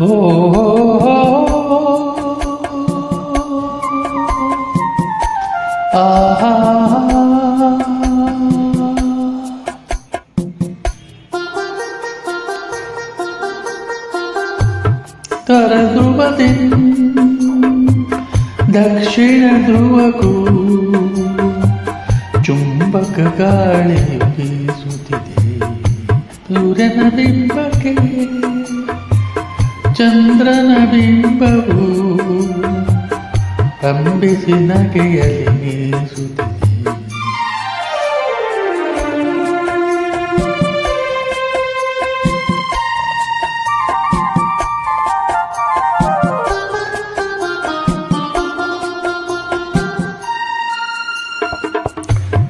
ಓ ಆಹಾ ಉತ್ತರ ಧ್ರುವದಿ ದಕ್ಷಿಣ ಧ್ರುವಕ್ಕೂ ಚುಂಬಕ ಗಾಳಿ ಬೀಸುತ್ತಿದೆ. ಸೂರ್ಯನ ಬಿಂಬಕ್ಕೆ ಚಂದ್ರನ ಬಿಂಬವು ಕಂಬಿಸಿ ನಗೆಯಲಿ ಮೀಸುತ್ತಿದೆ.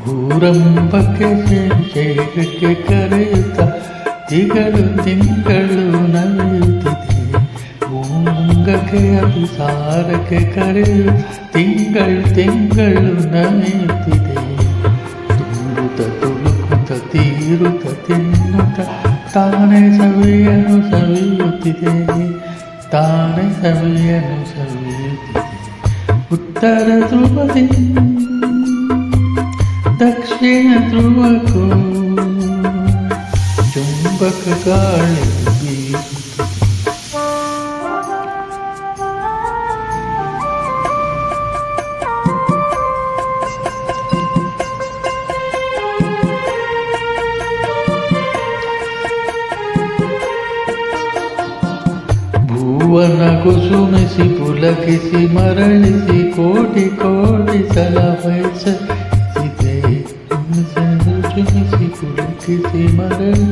ಭೂರಂಭಕ್ಕೆ ಶೇಷಕ್ಕೆ ಕರೆಯುತ್ತ ತಿಗಳು ತಿಂಗಳು ನಲಿಯುತ್ತಿದೆ. ಭೂಂಗಕ್ಕೆ ಅಭಿಸಾರಕ್ಕೆ ಕರೆಯು ತಿಂಗಳು ನಲಿಯುತ್ತಿದೆ. ತುಂಬುತ್ತ ತುಳುಕುತ್ತ ತೀರುತ್ತ ತಿನ್ನುತ್ತ ತಾನೇ ಸವಿಯನ್ನು ಸವಿಯುತ್ತಿದೆ. ತಾನೇ ಸವಿಯನ್ನು ಸವಿಯುತ್ತಿದೆ. ಉತ್ತರ ಧ್ರುವದಿ ದಕ್ಷಿಣ ಧ್ರುವಕ್ಕೂ ಚುಂಬಕ ಗಾಳಿ ಬೀಸುತ್ತಿದೆ. ಭುವನ ಕುಸುಮಿಸಿ ಪುಲಕಿಸಿ ಮರಳಿಸಿ ಕೋಟಿ ಕೋಟಿ ಸಲ ಚುಮಿಸಿ ಪುಲಕಿಸಿ ಮರಳಿ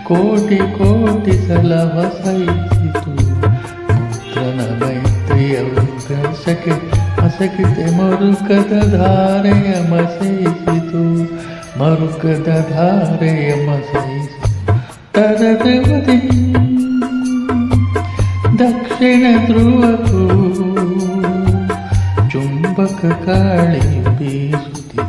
ಕೋಟಿ ಕೋಟಿ ಸಲ ವಸೈಸಿತು. ಮುದ್ರನ ಮೈತ್ರಿಯ ಉಗ್ರಸಕ್ಕೆ ಮಸಕಿತೆ ಮರುಕದ ಧಾರೆಯ ಮಸೈಸಿತು. ಮರುಕದ ಧಾರೆಯ ಮಸೈಸಿತು. ತರದವದಿ ದಕ್ಷಿಣ ಧ್ರುವಕ್ಕೂ ಚುಂಬಕ ಗಾಳಿ ಬೀಸುತ್ತಿದೆ.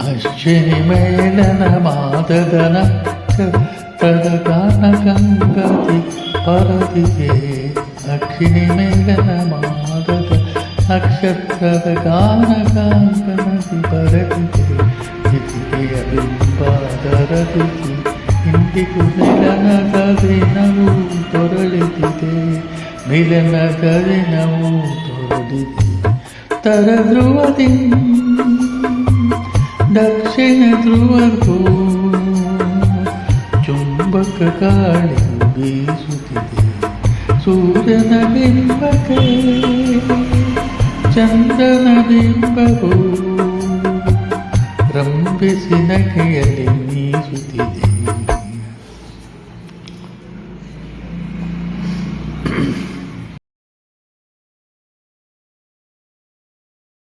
ಅಶ್ವಿನಿ ಮೇಲನ ಮಾದದನ ತದ ಗಾನ ಗಂಗತಿ ಪರದಿಗೆ. ಅಕ್ಷಿಣಿ ಮೇಲನ ಮಾದದ ನಕ್ಷತ್ರದ ಗಾನ ಗಂಗನದಿ ಪರದಿಗೆ. ಇತಿಗೆಯ ಬಿಂಬಾದರದಿಸಿ ಇಂದಿಗೂ ಮಿಲನದ ದಿನವೂ ತೊರಳಿದಿದೆ. ಮಿಲನದ ದಿನವೂ ತೊರಳಿದೆ. ತರ ಧ್ರುವದಿ ದಕ್ಷಿಣ ಧ್ರುವಕ್ಕೂ ಚುಂಬಕ ಗಾಳಿ ಬೀಸುತ್ತಿದೆ. ಸೂರ್ಯನ ಬಿಂಬಕ್ಕೆ ಚಂದ್ರನ ಬಿಂಬವು ರಂಭಿಸಿ ನಗೆಯಲ್ಲಿ ಮೀಸುತ್ತಿದೆ.